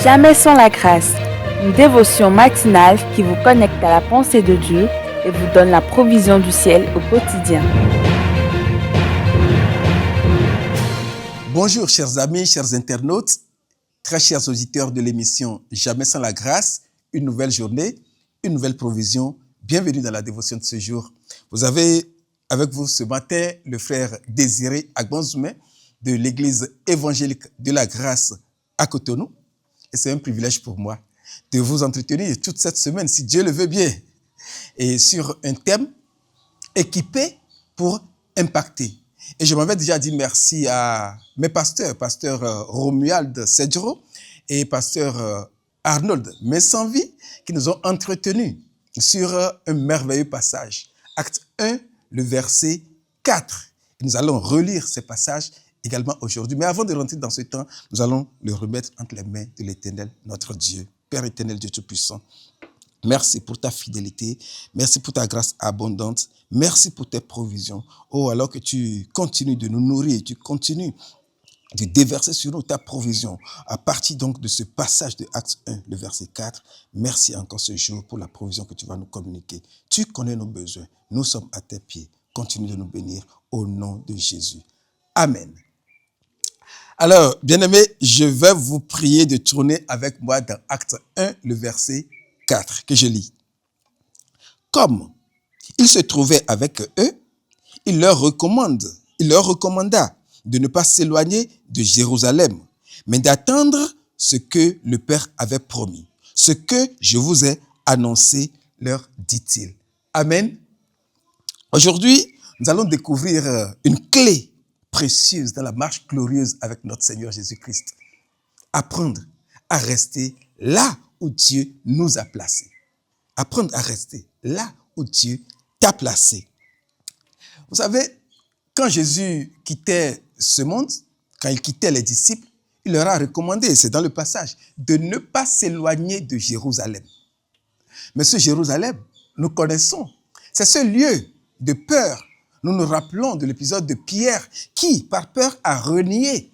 Jamais sans la grâce, une dévotion matinale qui vous connecte à la pensée de Dieu et vous donne la provision du ciel au quotidien. Bonjour chers amis, chers internautes, très chers auditeurs de l'émission Jamais sans la grâce, une nouvelle journée, une nouvelle provision. Bienvenue dans la dévotion de ce jour. Vous avez avec vous ce matin le frère Désiré Agbanzoumé de l'église évangélique de la grâce à Cotonou. Et c'est un privilège pour moi de vous entretenir toute cette semaine, si Dieu le veut bien, et sur un thème équipé pour impacter. Et je m'avais déjà dit merci à mes pasteurs, pasteur Romuald Sedjro et pasteur Arnold Messanvi, qui nous ont entretenus sur un merveilleux passage. Acte 1, le verset 4. Et nous allons relire ces passages également aujourd'hui. Mais avant de rentrer dans ce temps, nous allons le remettre entre les mains de l'Éternel, notre Dieu. Père éternel, Dieu Tout-Puissant, merci pour ta fidélité, merci pour ta grâce abondante, merci pour tes provisions. Oh, alors que tu continues de nous nourrir, tu continues de déverser sur nous ta provision. À partir donc de ce passage de Acte 1, le verset 4, merci encore ce jour pour la provision que tu vas nous communiquer. Tu connais nos besoins, nous sommes à tes pieds. Continue de nous bénir au nom de Jésus. Amen. Alors, bien-aimés, je vais vous prier de tourner avec moi dans Acte 1, le verset 4, que je lis. Comme il se trouvait avec eux, il leur recommanda de ne pas s'éloigner de Jérusalem, mais d'attendre ce que le Père avait promis. Ce que je vous ai annoncé, leur dit-il. Amen. Aujourd'hui, nous allons découvrir une clé précieuse dans la marche glorieuse avec notre Seigneur Jésus-Christ. Apprendre à rester là où Dieu nous a placés. Apprendre à rester là où Dieu t'a placé. Vous savez, quand Jésus quittait ce monde, quand il quittait les disciples, il leur a recommandé, c'est dans le passage, de ne pas s'éloigner de Jérusalem. Mais ce Jérusalem, nous connaissons, c'est ce lieu de peur. Nous nous rappelons de l'épisode de Pierre qui, par peur, a renié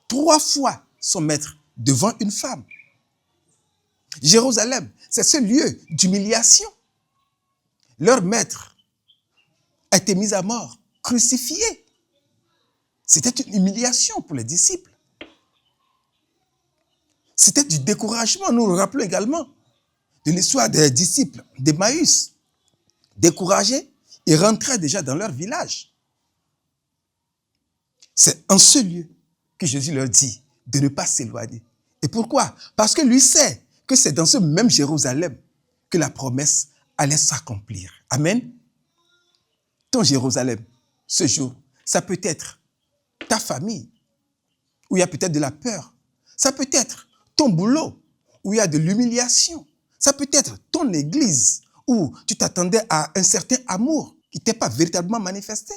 3 fois son maître devant une femme. Jérusalem, c'est ce lieu d'humiliation. Leur maître a été mis à mort, crucifié. C'était une humiliation pour les disciples. C'était du découragement. Nous nous rappelons également de l'histoire des disciples d'Emmaüs. Découragés, ils rentraient déjà dans leur village. C'est en ce lieu que Jésus leur dit de ne pas s'éloigner. Et pourquoi? Parce que lui sait que c'est dans ce même Jérusalem que la promesse allait s'accomplir. Amen. Ton Jérusalem, ce jour, ça peut être ta famille, où il y a peut-être de la peur. Ça peut être ton boulot, où il y a de l'humiliation. Ça peut être ton église, où tu t'attendais à un certain amour qui ne t'est pas véritablement manifesté.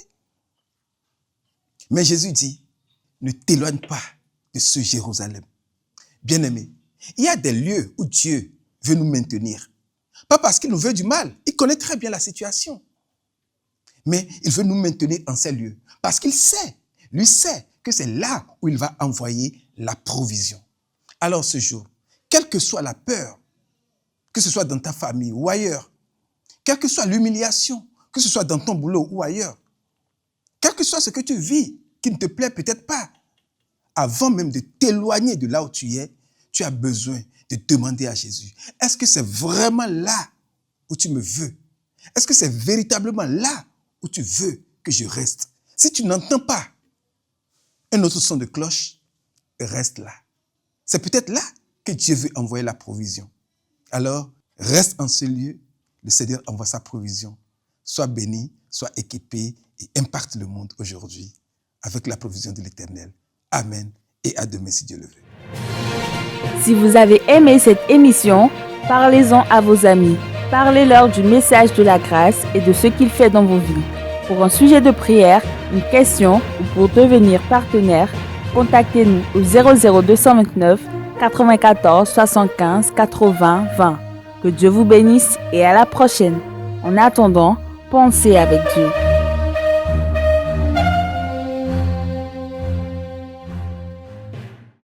Mais Jésus dit, ne t'éloigne pas de ce Jérusalem. Bien-aimé, il y a des lieux où Dieu veut nous maintenir. Pas parce qu'il nous veut du mal, il connaît très bien la situation. Mais il veut nous maintenir en ces lieux. Parce qu'il sait, lui sait que c'est là où il va envoyer la provision. Alors ce jour, quelle que soit la peur, que ce soit dans ta famille ou ailleurs, quelle que soit l'humiliation, que ce soit dans ton boulot ou ailleurs, quel que soit ce que tu vis, qui ne te plaît peut-être pas, avant même de t'éloigner de là où tu es, tu as besoin de demander à Jésus, est-ce que c'est vraiment là où tu me veux? Est-ce que c'est véritablement là où tu veux que je reste? Si tu n'entends pas un autre son de cloche, reste là. C'est peut-être là que Dieu veut envoyer la provision. Alors, reste en ce lieu, le Seigneur envoie sa provision. Sois béni, sois équipé et impacte le monde aujourd'hui avec la provision de l'Éternel. Amen et à demain si Dieu le veut. Si vous avez aimé cette émission, parlez-en à vos amis. Parlez-leur du message de la grâce et de ce qu'il fait dans vos vies. Pour un sujet de prière, une question ou pour devenir partenaire, contactez-nous au 00229 94 75 80 20. Que Dieu vous bénisse et à la prochaine. En attendant, pensez avec Dieu.